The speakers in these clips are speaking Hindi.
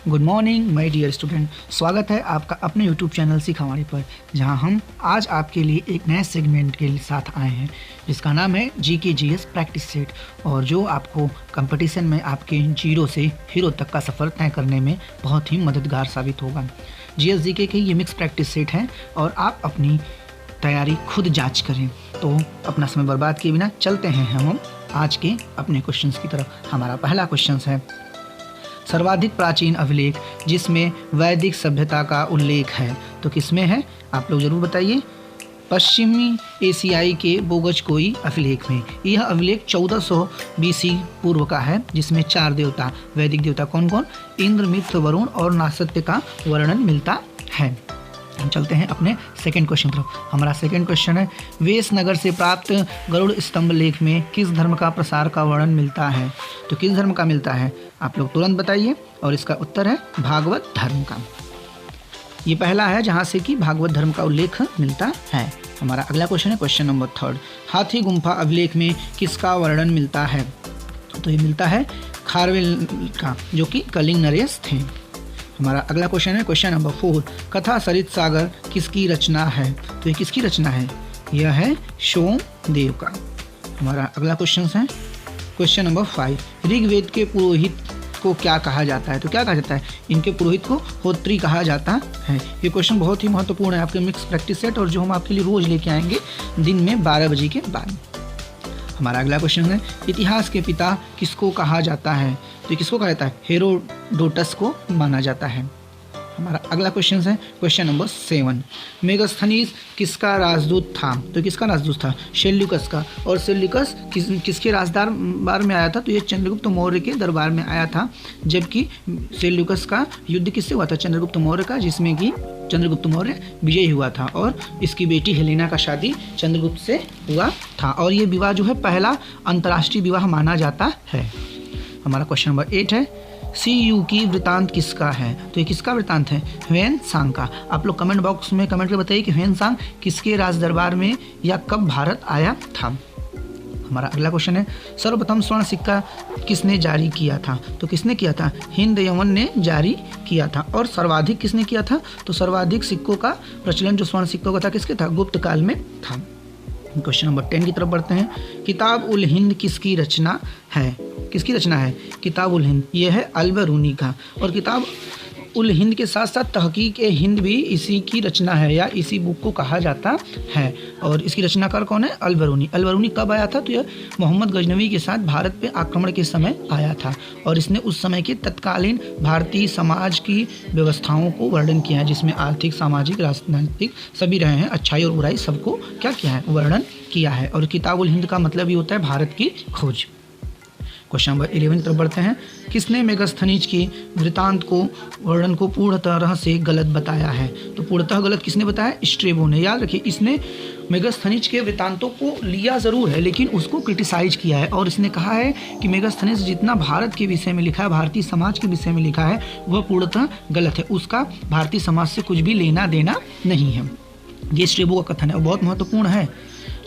Good morning my dear student. स्वागत है आपका अपने यूट्यूब चैनल सीखावाणी पर, जहां हम आज आपके लिए एक नए सेगमेंट के साथ आए हैं जिसका नाम है जीके जीएस प्रैक्टिस सेट, और जो आपको कंपटीशन में आपके जीरो से हीरो तक का सफ़र तय करने में बहुत ही मददगार साबित होगा। जीएस जीके के ये मिक्स प्रैक्टिस सेट हैं और आप अपनी तैयारी खुद जांच करें। तो अपना समय बर्बाद किए बिना चलते हैं हम आज के अपने क्वेश्चंस की तरफ। हमारा पहला क्वेश्चन है, सर्वाधिक प्राचीन अभिलेख जिसमें वैदिक सभ्यता का उल्लेख है तो किसमें है? आप लोग ज़रूर बताइए। पश्चिमी एशियाई के बोगजकोई अभिलेख में। यह अभिलेख 1400 BC पूर्व का है, जिसमें 4 देवता, वैदिक देवता कौन कौन, इंद्र, मित्र, वरुण और नासत्य का वर्णन मिलता है। हम चलते हैं अपने सेकंड क्वेश्चन तरफ। हमारा सेकंड क्वेश्चन है, वेश नगर से प्राप्त गरुड़ स्तंभ लेख में किस धर्म का प्रसार का वर्णन मिलता है? तो किस धर्म का मिलता है? आप लोग तुरंत बताइए, और इसका उत्तर है भागवत धर्म का। ये पहला है जहाँ से कि भागवत धर्म का उल्लेख मिलता है। हमारा अगला क्वेश्चन है क्वेश्चन नंबर 3, हाथी गुम्फा अभिलेख में किसका वर्णन मिलता है? तो ये मिलता है खारवेल का, जो कि कलिंग नरेश थे। हमारा अगला क्वेश्चन है क्वेश्चन नंबर 4, कथा सरित सागर किसकी रचना है? तो ये किसकी रचना है? यह है सोमदेव का। हमारा अगला क्वेश्चन है क्वेश्चन नंबर 5, ऋग्वेद के पुरोहित को क्या कहा जाता है? तो क्या कहा जाता है? इनके पुरोहित को होत्री कहा जाता है। ये क्वेश्चन बहुत ही महत्वपूर्ण है आपके मिक्स प्रैक्टिस सेट, और जो हम आपके लिए रोज लेके आएंगे दिन में 12 बजे के बाद। हमारा अगला क्वेश्चन है, इतिहास के पिता किसको कहा जाता है? तो किसको कहा जाता है? हेरोडोटस को माना जाता है। हमारा अगला क्वेश्चन है क्वेश्चन नंबर 7, मेगास्थनीज किसका राजदूत था? तो किसका राजदूत था? सेल्यूकस का। और सेल्यूकस किसके राजदरबार में आया था? तो ये चंद्रगुप्त मौर्य के दरबार में आया था, जबकि सेल्यूकस का युद्ध किससे हुआ था? चंद्रगुप्त मौर्य का, जिसमें कि चंद्रगुप्त मौर्य विजयी हुआ था और इसकी बेटी हेलेना का शादी चंद्रगुप्त से हुआ था, और ये विवाह जो है पहला अंतर्राष्ट्रीय विवाह माना जाता है। हमारा क्वेश्चन नंबर 8 है, CU की वृतांत किसका है? तो ये किसका वृतांत है? ह्वेन सांग का। आप लोग कमेंट बॉक्स में कमेंट कर बताइए कि ह्वेन सांग किसके राज दरबार में या कब भारत आया था। हमारा अगला क्वेश्चन है, सर्वप्रथम स्वर्ण सिक्का किसने जारी किया था? तो किसने किया था? हिंद यवन ने जारी किया था। और सर्वाधिक किसने किया था? तो सर्वाधिक सिक्कों का प्रचलन जो स्वर्ण सिक्कों का था किसके था? गुप्त काल में था। क्वेश्चन नंबर 10 की तरफ बढ़ते हैं, किताब उल हिंद किसकी रचना है? किसकी रचना है किताब उल हिंद? ये है अल-बरूनी का। और किताब उल हिंद के साथ साथ तहकीक ए हिंद भी इसी की रचना है, या इसी बुक को कहा जाता है। और इसकी रचनाकार कौन है? अल-बरूनी। अल-बरूनी कब आया था? तो यह मोहम्मद गजनवी के साथ भारत पे आक्रमण के समय आया था, और इसने उस समय के तत्कालीन भारतीय समाज की व्यवस्थाओं को वर्णन किया है, जिसमें आर्थिक, सामाजिक, राजनीतिक सभी रहे हैं, अच्छाई और बुराई सबको क्या किया है? वर्णन किया है। और किताब उल हिंद का मतलब ये होता है भारत की खोज। क्वेश्चन नंबर 11 की तरफ बढ़ते हैं, किसने मेगास्थनीज की वृतांत को वर्णन को पूर्ण तरह से गलत बताया है? तो पूर्णतः गलत किसने बताया? स्ट्रेबो ने। याद रखिए, इसने मेगास्थनीज के वृतांतों को लिया ज़रूर है, लेकिन उसको क्रिटिसाइज किया है, और इसने कहा है कि मेगास्थनीज जितना भारत के विषय में लिखा है, भारतीय समाज के विषय में लिखा है, वह पूर्णतः गलत है। उसका भारतीय समाज से कुछ भी लेना देना नहीं है। ये स्ट्रेबो का कथन है, वो बहुत महत्वपूर्ण है।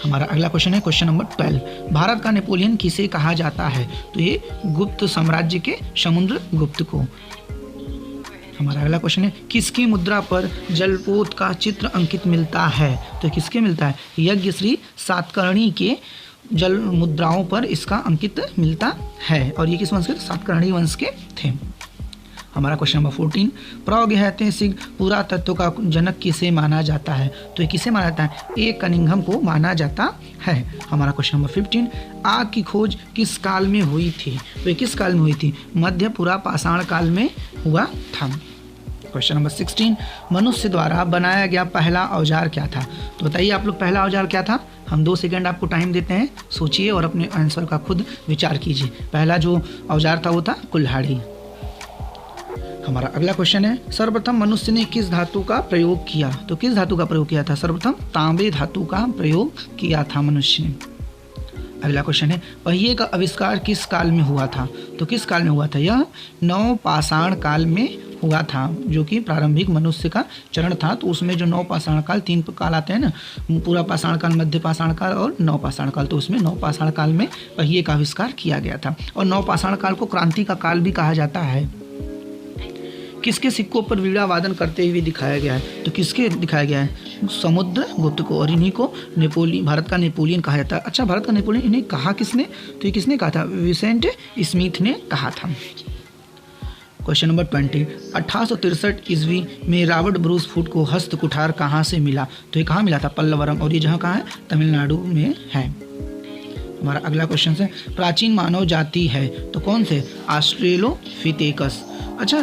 हमारा अगला क्वेश्चन है क्वेश्चन नंबर 12, भारत का नेपोलियन किसे कहा जाता है? तो ये गुप्त साम्राज्य के समुद्रगुप्त को। हमारा अगला क्वेश्चन है, किसकी मुद्रा पर जलपोत का चित्र अंकित मिलता है? तो किसके मिलता है? यज्ञश्री सातकर्णी के जल मुद्राओं पर इसका अंकित मिलता है, और ये किस वंश के? सातकर्णी वंश के थे। हमारा क्वेश्चन नंबर 14, प्रागैतिहासिक पुरातत्व का जनक किसे माना जाता है? तो ये किसे माना जाता है? ए कनिंघम को माना जाता है। हमारा क्वेश्चन नंबर 15, आग की खोज किस काल में हुई थी? तो ये किस काल में हुई थी? मध्य पुरा पाषाण काल में हुआ था। क्वेश्चन नंबर 16, मनुष्य द्वारा बनाया गया पहला औजार क्या था? तो बताइए आप लोग, पहला औजार क्या था? हम 2 सेकंड आपको टाइम देते हैं, सोचिए और अपने आंसर का खुद विचार कीजिए। पहला जो औजार था वो था कुल्हाड़ी। हमारा अगला क्वेश्चन है, सर्वप्रथम मनुष्य ने किस धातु का प्रयोग किया? तो किस धातु का प्रयोग किया था? सर्वप्रथम तांबे धातु का प्रयोग किया था मनुष्य ने। अगला क्वेश्चन है, पहिए का आविष्कार किस काल में हुआ था? तो किस काल में हुआ था? यह नवपाषाण काल में हुआ था, जो कि प्रारंभिक मनुष्य का चरण था। तो उसमें जो नवपाषाण काल, 3 काल आते हैं ना, पूरा पाषाण काल, मध्य पाषाण काल और नवपाषाण काल, तो उसमें नवपाषाण काल में पहिए का आविष्कार किया गया था। और नवपाषाण काल को क्रांति का काल भी कहा जाता है। किसके सिक्कों पर वीणा वादन करते हुए दिखाया गया है? तो किसके दिखाया गया है? समुद्रगुप्त को। और इन्हीं को नेपोलियन, भारत का नेपोलियन कहा जाता है। अच्छा, भारत का नेपोलियन इन्हें कहा किसने? तो ये किसने कहा था? विंसेंट स्मिथ ने कहा था। क्वेश्चन नंबर 20, 1863 ईस्वी में रॉबर्ट ब्रूस फुट को हस्त कुठार कहाँ से मिला? तो ये कहाँ मिला था? पल्लवरम। और ये जहाँ कहाँ है? तमिलनाडु में है। हमारा अगला क्वेश्चन है, प्राचीन मानव जाति है तो कौन थे? ऑस्ट्रेलोपिथेकस। अच्छा,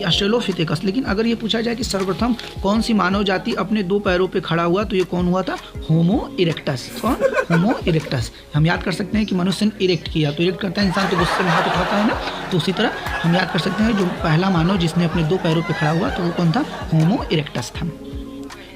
ऑस्ट्रेलोपिथेकस। लेकिन अगर ये पूछा जाए कि सर्वप्रथम कौन सी मानव जाति अपने 2 पैरों पे खड़ा हुआ, तो ये कौन हुआ था? होमो इरेक्टस। कौन? होमो इरेक्टस। हम याद कर सकते हैं कि मनुष्य ने इरेक्ट किया, तो इरेक्ट करता है इंसान तो गुस्से में हाथ उठाता है ना, तो उसी तरह हम याद कर सकते हैं जो पहला मानव जिसने अपने 2 पैरों पे खड़ा हुआ, तो वो कौन था? होमो इरेक्टस था।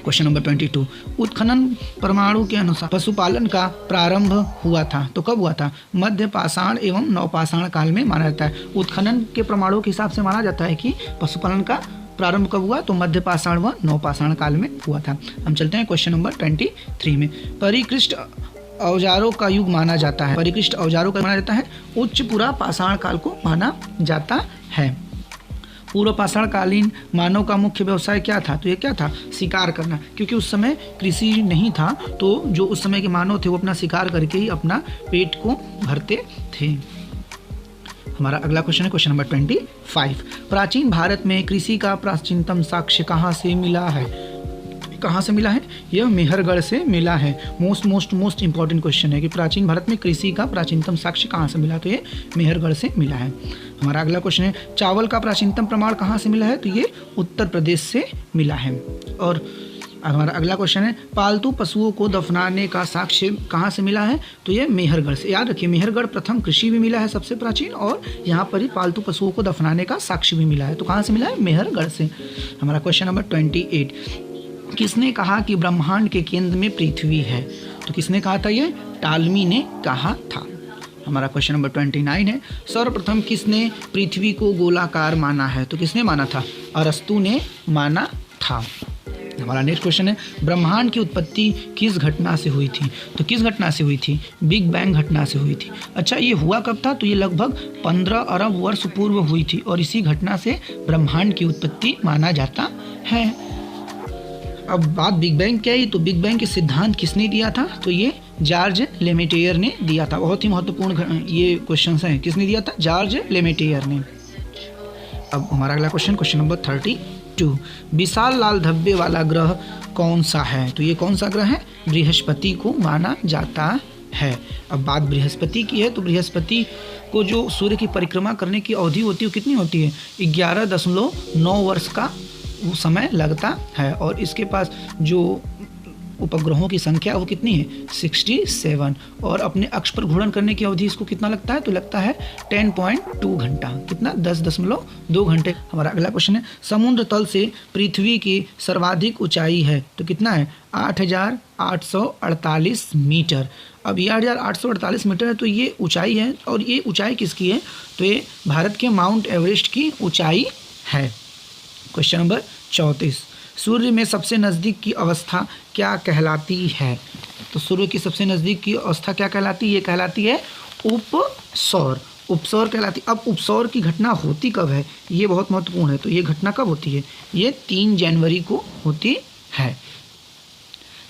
क्वेश्चन नंबर 22, उत्खनन परमाणु के अनुसार पशुपालन का प्रारंभ हुआ था, तो कब हुआ था? मध्य पाषाण एवं नवपाषाण काल में माना जाता है। उत्खनन के परमाणु के हिसाब से माना जाता है कि पशुपालन का प्रारंभ कब हुआ? तो मध्य पाषाण व नवपाषाण काल में हुआ था। हम चलते हैं क्वेश्चन नंबर 23 में। परिष्कृत औजारों का युग माना जाता है। परिष्कृत औजारों का माना जाता है उच्च पुरा पाषाण काल को माना जाता है। पूर्व पाषाण कालीन मानव का मुख्य व्यवसाय क्या था? तो ये क्या था? शिकार करना, क्योंकि उस समय कृषि नहीं था, तो जो उस समय के मानव थे वो अपना शिकार करके ही अपना पेट को भरते थे। हमारा अगला क्वेश्चन है क्वेश्चन नंबर 25, प्राचीन भारत में कृषि का प्राचीनतम साक्ष्य कहाँ से मिला है? कहाँ से मिला है? यह मेहरगढ़ से मिला है। मोस्ट इंपॉर्टेंट क्वेश्चन है कि प्राचीन भारत में कृषि का प्राचीनतम साक्ष्य कहाँ से मिला? तो ये मेहरगढ़ से मिला है। हमारा अगला क्वेश्चन है, चावल का प्राचीनतम प्रमाण कहाँ से मिला है? तो ये उत्तर प्रदेश से मिला है। और हमारा अगला क्वेश्चन है, पालतू पशुओं को दफनाने का साक्ष्य कहाँ से मिला है? तो ये मेहरगढ़ से। याद रखिए, मेहरगढ़ प्रथम कृषि भी मिला है सबसे प्राचीन, और यहाँ पर ही पालतू पशुओं को दफनाने का साक्ष्य भी मिला है। तो कहाँ से मिला है? मेहरगढ़ से। हमारा क्वेश्चन नंबर 28, किसने कहा कि ब्रह्मांड के केंद्र में पृथ्वी है? तो किसने कहा था? ये टालमी ने कहा था। हमारा क्वेश्चन नंबर 29 है, सर्वप्रथम किसने पृथ्वी को गोलाकार माना है? तो किसने माना था? अरस्तु ने माना था। हमारा नेक्स्ट क्वेश्चन है, ब्रह्मांड की उत्पत्ति किस घटना से हुई थी? तो किस घटना से हुई थी? बिग बैंग घटना से हुई थी। अच्छा, ये हुआ कब था? तो ये लगभग 15 अरब वर्ष पूर्व हुई थी, और इसी घटना से ब्रह्मांड की उत्पत्ति माना जाता है। अब बात बिग बैंग क्या है? तो बिग बैंग के सिद्धांत किसने दिया था? तो ये जॉर्ज लेमेटेयर ने दिया था। बहुत ही महत्वपूर्ण ये क्वेश्चन हैं। किसने दिया था? जॉर्ज लेमेटेयर ने। अब हमारा अगला क्वेश्चन, क्वेश्चन नंबर 32, विशाल लाल धब्बे वाला ग्रह कौन सा है? तो ये कौन सा ग्रह है? बृहस्पति को माना जाता है। अब बात बृहस्पति की है, तो बृहस्पति को जो सूर्य की परिक्रमा करने की अवधि होती है वो कितनी होती है? 11.9 वर्ष का समय लगता है, और इसके पास जो उपग्रहों की संख्या वो कितनी है? 67, और अपने अक्ष पर घूर्णन करने की अवधि इसको कितना लगता है? तो लगता है 10.2 घंटा। कितना? 10.2 घंटे। हमारा अगला क्वेश्चन है, समुद्र तल से पृथ्वी की सर्वाधिक ऊंचाई है, तो कितना है? 8,848 मीटर। अब ये 8,848 मीटर है, तो ये ऊंचाई है, और ये ऊंचाई किसकी है? तो ये भारत के माउंट एवरेस्ट की ऊंचाई है। क्वेश्चन नंबर 34, सूर्य में सबसे नज़दीक की अवस्था क्या कहलाती है? तो सूर्य की सबसे नज़दीक की अवस्था क्या कहलाती है? ये कहलाती है उपसौर। उपसौर कहलाती। अब उपसौर की घटना होती कब है? ये बहुत महत्वपूर्ण है। तो ये घटना कब होती है? ये 3 जनवरी को होती है।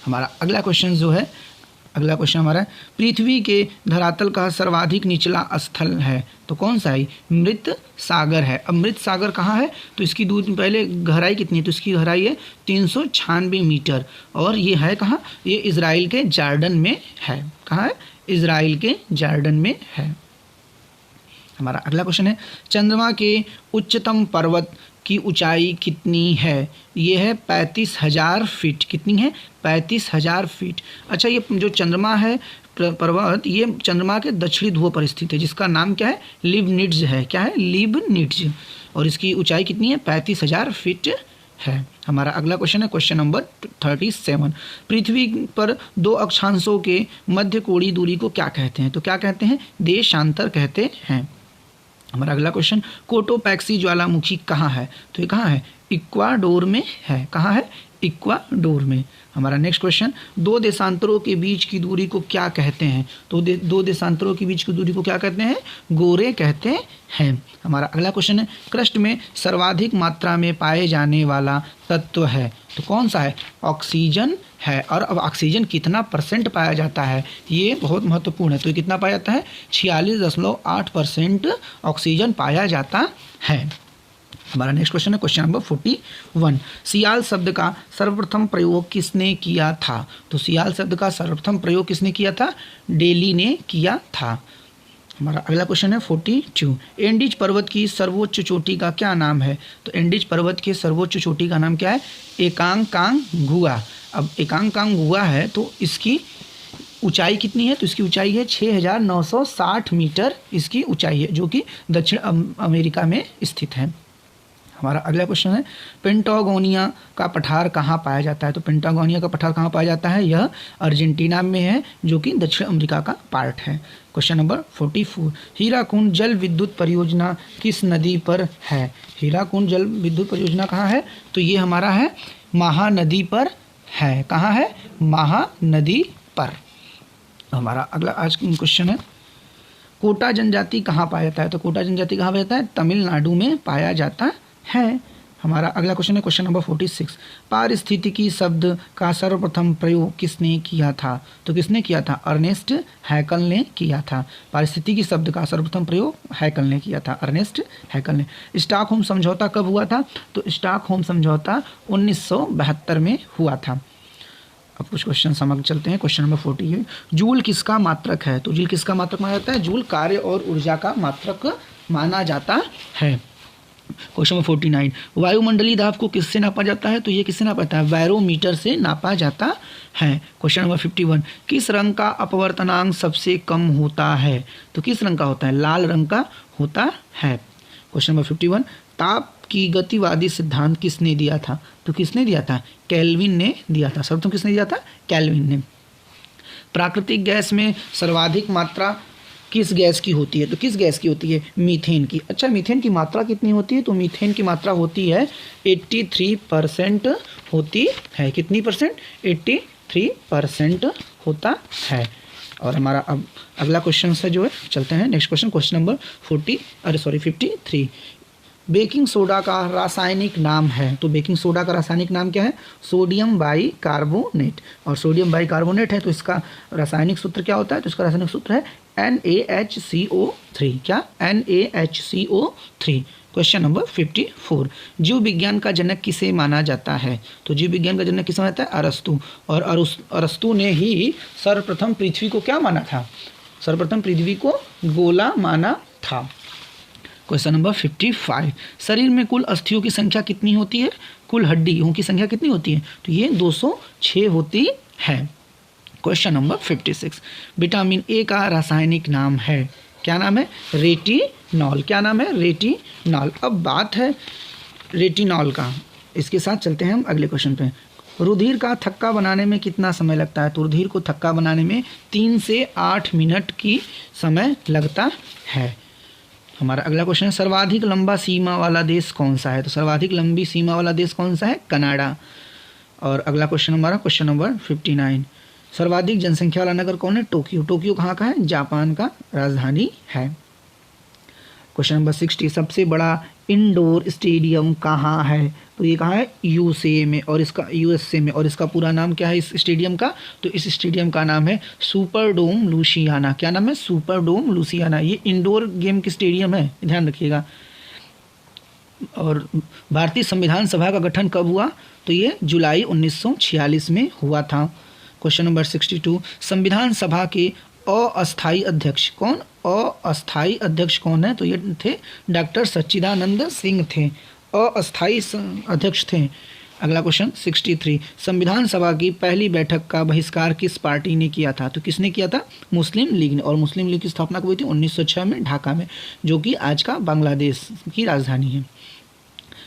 हमारा अगला क्वेश्चन जो है, अगला क्वेश्चन हमारा है, पृथ्वी के धरातल का सर्वाधिक निचला स्थल है, तो कौन सा है? मृत सागर है। अब मृत सागर कहाँ है? तो इसकी दूर पहले गहराई कितनी है? तो इसकी गहराई है 396 मीटर, और ये है कहाँ? ये इजराइल के जॉर्डन में है। कहाँ है? इजराइल के जॉर्डन में है। हमारा अगला क्वेश्चन है, चंद्रमा के उच्चतम पर्वत की ऊंचाई कितनी है? ये है 35,000 फीट। कितनी है? 35,000 फीट। अच्छा, ये जो चंद्रमा है पर्वत, ये चंद्रमा के दक्षिणी ध्रुव पर स्थित है, जिसका नाम क्या है? लिबनिट्ज है। क्या है? लिबनिट्ज। और इसकी ऊंचाई कितनी है? 35,000 फीट है। हमारा अगला क्वेश्चन है क्वेश्चन नंबर 37, पृथ्वी पर 2 अक्षांशों के मध्य कोणीय दूरी को क्या कहते हैं? तो क्या कहते हैं? देशांतर कहते हैं। हमारा अगला क्वेश्चन, कोटोपैक्सी ज्वालामुखी कहाँ है? तो ये कहाँ है? इक्वाडोर में है। कहाँ है? इक्वाडोर में। हमारा नेक्स्ट क्वेश्चन, दो देशांतरों के बीच की दूरी को क्या कहते हैं? तो दो देशांतरों के बीच की दूरी को क्या कहते हैं? गोरे कहते हैं। हमारा अगला क्वेश्चन है, क्रस्ट में सर्वाधिक मात्रा में पाए जाने वाला तत्व है, तो कौन सा है? ऑक्सीजन है। और अब ऑक्सीजन कितना % पाया जाता है, ये बहुत महत्वपूर्ण है। तो ये कितना पाया जाता है? 46.8% ऑक्सीजन पाया जाता है। हमारा नेक्स्ट क्वेश्चन है क्वेश्चन नंबर 41, सियाल शब्द का सर्वप्रथम प्रयोग किसने किया था? तो सियाल शब्द का सर्वप्रथम प्रयोग किसने किया था? डेली ने किया था। हमारा अगला क्वेश्चन है 42, एंडीज पर्वत की सर्वोच्च चोटी का क्या नाम है? तो एंडीज पर्वत के सर्वोच्च चोटी का नाम क्या है? एकांकांगुआ। अब एकांकांगुआ है तो इसकी ऊंचाई कितनी है? तो इसकी ऊंचाई है 6960 मीटर इसकी ऊंचाई है, जो कि दक्षिण अमेरिका में स्थित है। हमारा अगला क्वेश्चन है, पेंटागोनिया का पठार कहाँ पाया जाता है? तो पेंटागोनिया का पठार कहाँ पाया जाता है? यह अर्जेंटीना में है, जो कि दक्षिण अमेरिका का पार्ट है। क्वेश्चन नंबर 44, हीराकुंड जल विद्युत परियोजना किस नदी पर है? हीराकुंड जल विद्युत परियोजना कहाँ है? तो ये हमारा है महानदी पर है। कहाँ है? महानदी पर। हमारा अगला आज क्वेश्चन है, कोटा जनजाति कहाँ पाया जाता है? तो कोटा जनजाति कहाँ पाया जाता है? तमिलनाडु में पाया जाता है। हमारा अगला क्वेश्चन है क्वेश्चन नंबर 46, पारिस्थितिकी शब्द का सर्वप्रथम प्रयोग किसने किया था? तो किसने किया था? अर्नेस्ट हैकल ने किया था। पारिस्थितिकी शब्द का सर्वप्रथम प्रयोग हैकल ने किया था, अर्नेस्ट हैकल ने। स्टॉकहोम समझौता कब हुआ था? तो स्टॉकहोम समझौता 1972 में हुआ था। अब कुछ क्वेश्चन समझ चलते हैं। क्वेश्चन नंबर 48, जूल किसका मात्रक है? तो जूल किसका मात्रक माना जाता है? जूल कार्य और ऊर्जा का मात्रक माना जाता है। क्वेश्चन नंबर 49, वायुमंडलीय दाब को किससे नापा जाता है? तो ये किससे नापा जाता है? बैरोमीटर से नापा जाता है। क्वेश्चन नंबर 51, किस रंग का अपवर्तनांक सबसे कम होता है? तो किस रंग का होता है? लाल रंग का होता है। क्वेश्चन नंबर 51, ताप की गतिवादी सिद्धांत किसने दिया था? तो किसने दिया था? केल्विन ने दिया था। सर्वप्रथम किसने दिया था? केल्विन ने। प्राकृतिक गैस में सर्वाधिक मात्रा किस गैस की होती है? तो किस गैस की होती है? मीथेन की। अच्छा, मीथेन की मात्रा कितनी होती है? तो मीथेन की मात्रा होती है 83% होती है। कितनी परसेंट? 83% होता है। और हमारा अब अगला क्वेश्चन से जो है चलते हैं next question, question number 53, baking soda का रासायनिक नाम है? तो बेकिंग सोडा का रासायनिक नाम क्या है? Sodium bicarbonate. और सोडियम बाइकार्बोनेट है तो इसका रासायनिक सूत्र क्या होता है? तो इसका रासायनिक सूत्र है NaHCO3। क्या? NaHCO3। क्वेश्चन नंबर 54, जीव विज्ञान का जनक किसे माना जाता है? तो जीव विज्ञान का जनक किसे माना जाता है? अरस्तु। और अरस्तु ने ही सर्वप्रथम पृथ्वी को क्या माना था? सर्वप्रथम पृथ्वी को गोला माना था। क्वेश्चन नंबर 55, शरीर में कुल अस्थियों की संख्या कितनी होती है? कुल हड्डियों की संख्या कितनी होती है? तो ये 206 होती है। क्वेश्चन नंबर 56, विटामिन ए का रासायनिक नाम है? क्या नाम है? रेटिनॉल। क्या नाम है? रेटिनॉल। अब बात है रेटिनॉल का, इसके साथ चलते हैं हम अगले क्वेश्चन पे। रुधिर का थक्का बनाने में कितना समय लगता है? तो रुधिर को थक्का बनाने में 3 से 8 मिनट की समय लगता है। हमारा अगला क्वेश्चन है, सर्वाधिक लंबा सीमा वाला देश कौन सा है? तो सर्वाधिक लंबी सीमा वाला देश कौन सा है? कनाडा। और अगला क्वेश्चन हमारा क्वेश्चन नंबर 59, सर्वाधिक जनसंख्या वाला नगर कौन है? टोक्यो। टोक्यो कहाँ का है? जापान का राजधानी है। क्वेश्चन नंबर 60, सबसे बड़ा इंडोर स्टेडियम कहाँ है? तो ये कहाँ है? यूएसए में, और इसका यूएसए में। और इसका पूरा नाम क्या है इस स्टेडियम का? तो इस स्टेडियम का नाम है सुपरडोम लुसियाना। क्या नाम है? Superdome Louisiana. ये इंडोर गेम की स्टेडियम है, ध्यान रखिएगा। और भारतीय संविधान सभा का गठन कब हुआ? तो ये जुलाई 1946 में हुआ था। क्वेश्चन नंबर 62, संविधान सभा के अस्थायी अध्यक्ष कौन? अस्थायी अध्यक्ष कौन है? तो ये थे डॉक्टर सच्चिदानंद सिंह थे, अस्थायी अध्यक्ष थे। अगला क्वेश्चन 63, संविधान सभा की पहली बैठक का बहिष्कार किस पार्टी ने किया था? तो किसने किया था? मुस्लिम लीग ने। और मुस्लिम लीग की स्थापना कब हुई थी? 1906 में ढाका में, जो कि आज का बांग्लादेश की राजधानी है।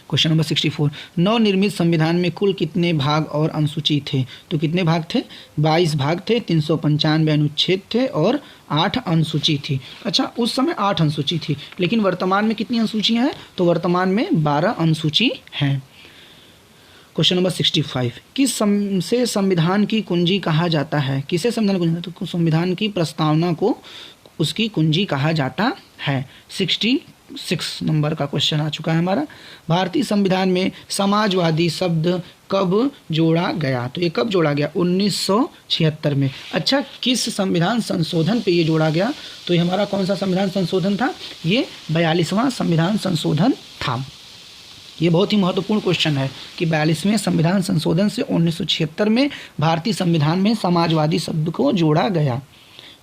क्वेश्चन नंबर 64, नवनिर्मित संविधान में कुल कितने भाग और अनुसूची थे? तो कितने भाग थे? 22 भाग थे, 395 अनुच्छेद थे और 8 अनुसूची थी। अच्छा, उस समय 8 अनुसूची थी, लेकिन वर्तमान में कितनी अनुसूचियां हैं? तो वर्तमान में 12 अनुसूची हैं। क्वेश्चन नंबर 65, से संविधान की कुंजी कहा जाता है? किसे संविधान कुंजी? तो संविधान की प्रस्तावना को उसकी कुंजी कहा जाता है। 66 नंबर का क्वेश्चन आ चुका है हमारा। भारतीय संविधान में समाजवादी शब्द कब जोड़ा गया? तो ये कब जोड़ा गया? 1976 में। अच्छा, किस संविधान संशोधन पे ये जोड़ा गया? तो ये हमारा कौन सा संविधान संशोधन था? ये 42वां संविधान संशोधन था। ये बहुत ही महत्वपूर्ण क्वेश्चन है कि 42वें संविधान संशोधन से 1976 में भारतीय संविधान में समाजवादी शब्द को जोड़ा गया।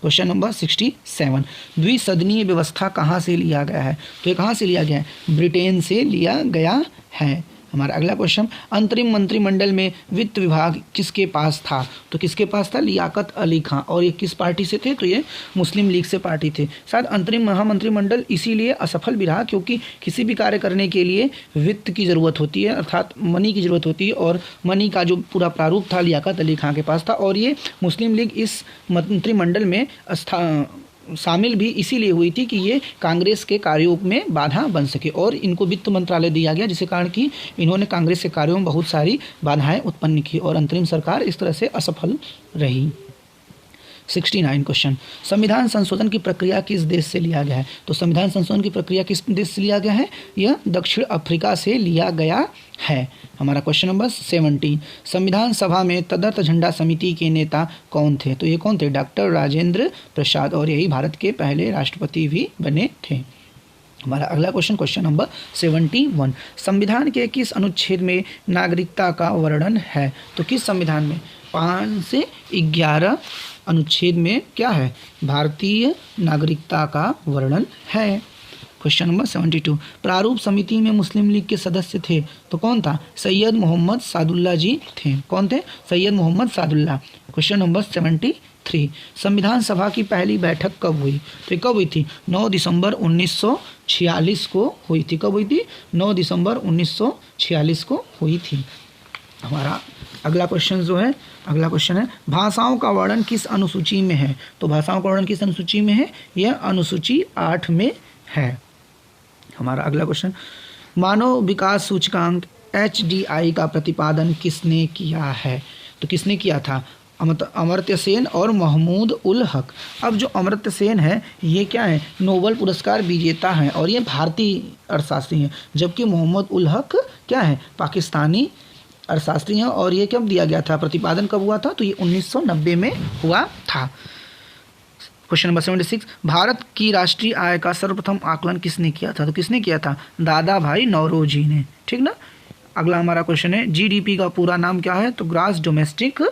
क्वेश्चन नंबर 67, द्विसदनीय व्यवस्था कहाँ से लिया गया है? तो ये कहाँ से लिया गया है? ब्रिटेन से लिया गया है। हमारा अगला क्वेश्चन, अंतरिम मंत्रिमंडल में वित्त विभाग किसके पास था? तो किसके पास था? लियाकत अली खां। और ये किस पार्टी से थे? तो ये मुस्लिम लीग से पार्टी थे। शायद अंतरिम महामंत्रिमंडल इसीलिए असफल भी रहा क्योंकि किसी भी कार्य करने के लिए वित्त की ज़रूरत होती है, अर्थात मनी की ज़रूरत होती है, और मनी का जो पूरा प्रारूप था लियाकत अली खां के पास था। और ये मुस्लिम लीग इस मंत्रिमंडल में शामिल भी इसीलिए हुई थी कि ये कांग्रेस के कार्यों में बाधा बन सके, और इनको वित्त मंत्रालय दिया गया जिसके कारण कि इन्होंने कांग्रेस के कार्यों में बहुत सारी बाधाएं उत्पन्न की और अंतरिम सरकार इस तरह से असफल रही। 69 क्वेश्चन, संविधान संशोधन की प्रक्रिया किस देश से लिया गया है? तो संविधान संशोधन की प्रक्रिया किस देश से लिया गया है? यह दक्षिण अफ्रीका से लिया गया है। हमारा क्वेश्चन नंबर 17, संविधान सभा में तदर्थ झंडा समिति के नेता कौन थे? तो ये कौन थे? डॉक्टर राजेंद्र प्रसाद, और यही भारत के पहले राष्ट्रपति भी बने थे। हमारा अगला क्वेश्चन, क्वेश्चन नंबर 71, संविधान के किस अनुच्छेद में नागरिकता का वर्णन है? तो किस संविधान में? 5 से 11 अनुच्छेद में क्या है? भारतीय नागरिकता का वर्णन है। क्वेश्चन नंबर 72, प्रारूप समिति में मुस्लिम लीग के सदस्य थे तो कौन था? सैयद मोहम्मद सादुल्ला जी थे। कौन थे? सैयद मोहम्मद सादुल्ला। क्वेश्चन नंबर 73, संविधान सभा की पहली बैठक कब हुई? तो कब हुई थी? 9 दिसंबर 1946 को हुई थी। कब हुई थी? 9 दिसंबर 1946 को हुई थी। हमारा अगला क्वेश्चन जो है, अगला क्वेश्चन है, भाषाओं का वर्णन किस अनुसूची में है? तो भाषाओं का वर्णन किस अनुसूची में है? यह अनुसूची 8 में है। हमारा अगला क्वेश्चन, मानव विकास सूचकांक HDI का प्रतिपादन किसने किया है? तो किसने किया था? अमर्त्य सेन और महमूद उल हक। अब जो अमर्त्य सेन है ये क्या है? नोबेल पुरस्कार विजेता हैं और ये भारतीय अर्थशास्त्री हैं, जबकि मोहम्मद उल हक क्या है? पाकिस्तानी अर्थशास्त्री हैं। और ये कब दिया गया था? प्रतिपादन कब हुआ था? तो ये 1990 में हुआ था। क्वेश्चन नंबर 76, भारत की राष्ट्रीय आय का सर्वप्रथम आकलन किसने किया था? तो किसने किया था? दादा भाई नौरोजी ने। ठीक ना। अगला हमारा क्वेश्चन है, GDP का पूरा नाम क्या है? तो ग्रास डोमेस्टिक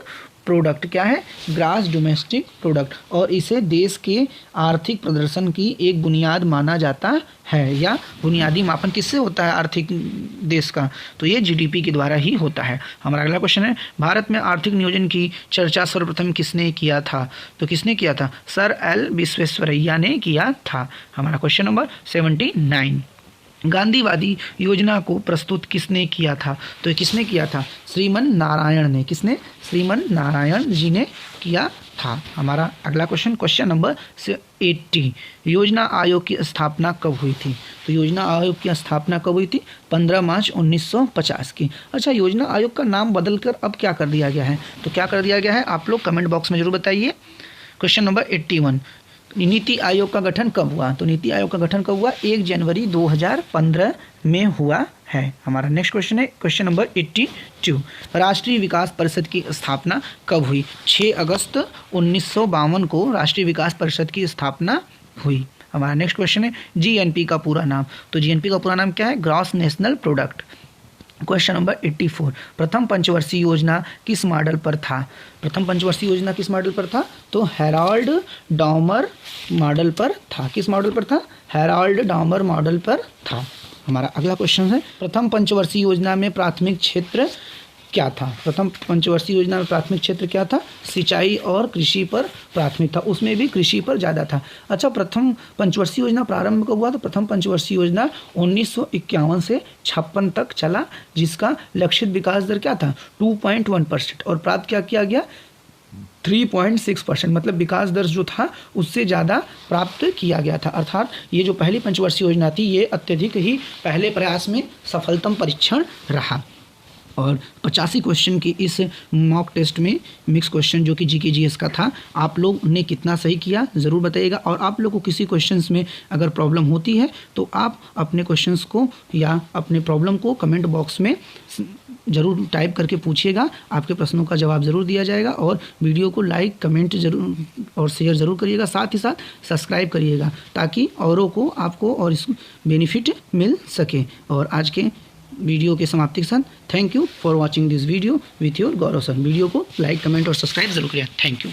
प्रोडक्ट। क्या है? Grass domestic product. और इसे देश के आर्थिक प्रदर्शन की एक बुनियाद माना जाता है, या बुनियादी मापन किससे होता है आर्थिक देश का? तो ये GDP के द्वारा ही होता है। हमारा अगला क्वेश्चन है, भारत में आर्थिक नियोजन की चर्चा सर्वप्रथम किसने किया था? तो किसने किया था? सर L विश्वेश्वरैया ने किया था। हमारा क्वेश्चन नंबर 79, गांधीवादी योजना को प्रस्तुत किसने किया था? तो ये किसने किया था? श्रीमन नारायण ने। किसने? श्रीमन नारायण जी ने किया था। हमारा अगला क्वेश्चन, क्वेश्चन नंबर 80, योजना आयोग की स्थापना कब हुई थी? तो योजना आयोग की स्थापना कब हुई थी? 15 मार्च 1950 की। अच्छा, योजना आयोग का नाम बदलकर अब क्या कर दिया गया है? तो क्या कर दिया गया है आप लोग कमेंट बॉक्स में जरूर बताइए। क्वेश्चन नंबर 81, नीति आयोग का गठन कब हुआ? तो नीति आयोग का गठन कब हुआ? 1 जनवरी 2015 में हुआ है। हमारा नेक्स्ट क्वेश्चन है, क्वेश्चन नंबर 82, राष्ट्रीय विकास परिषद की स्थापना कब हुई? 6 अगस्त 1952 को राष्ट्रीय विकास परिषद की स्थापना हुई। हमारा नेक्स्ट क्वेश्चन है, GNP का पूरा नाम। तो GNP का पूरा नाम क्या है? Gross national product. Question number 84, प्रथम पंचवर्षीय योजना किस मॉडल पर था? प्रथम पंचवर्षीय योजना किस मॉडल पर था? तो हैराल्ड डॉमर मॉडल पर था। किस मॉडल पर था? हैराल्ड डॉमर मॉडल पर था। हमारा अगला क्वेश्चन है, प्रथम पंचवर्षीय योजना में प्राथमिक क्षेत्र क्या था? प्रथम पंचवर्षीय योजना में प्राथमिक क्षेत्र क्या था? सिंचाई और कृषि पर प्राथमिक था, उसमें भी कृषि पर ज़्यादा था। अच्छा, प्रथम पंचवर्षीय योजना प्रारंभ कब हुआ? तो प्रथम पंचवर्षीय योजना 1951 से 56 तक चला, जिसका लक्षित विकास दर क्या था? 2.1%, और प्राप्त क्या किया गया? 3.6%। मतलब विकास दर जो था उससे ज़्यादा प्राप्त किया गया था। अर्थात ये जो पहली पंचवर्षीय योजना थी ये अत्यधिक ही पहले प्रयास में सफलतम परीक्षण रहा। और 85 क्वेश्चन की इस मॉक टेस्ट में मिक्स क्वेश्चन जो कि जीके जीएस का था, आप लोग ने कितना सही किया ज़रूर बताइएगा। और आप लोग को किसी क्वेश्चंस में अगर प्रॉब्लम होती है तो आप अपने क्वेश्चंस को या अपने प्रॉब्लम को कमेंट बॉक्स में ज़रूर टाइप करके पूछिएगा, आपके प्रश्नों का जवाब ज़रूर दिया जाएगा। और वीडियो को लाइक, कमेंट ज़रूर और शेयर ज़रूर करिएगा, साथ ही साथ सब्सक्राइब करिएगा ताकि औरों को, आपको और इस बेनिफिट मिल सके। और आज के वीडियो के समाप्ति के साथ thank you for watching this video with your Gaurav sir. Video को लाइक, कमेंट और सब्सक्राइब जरूर करिए। Thank you.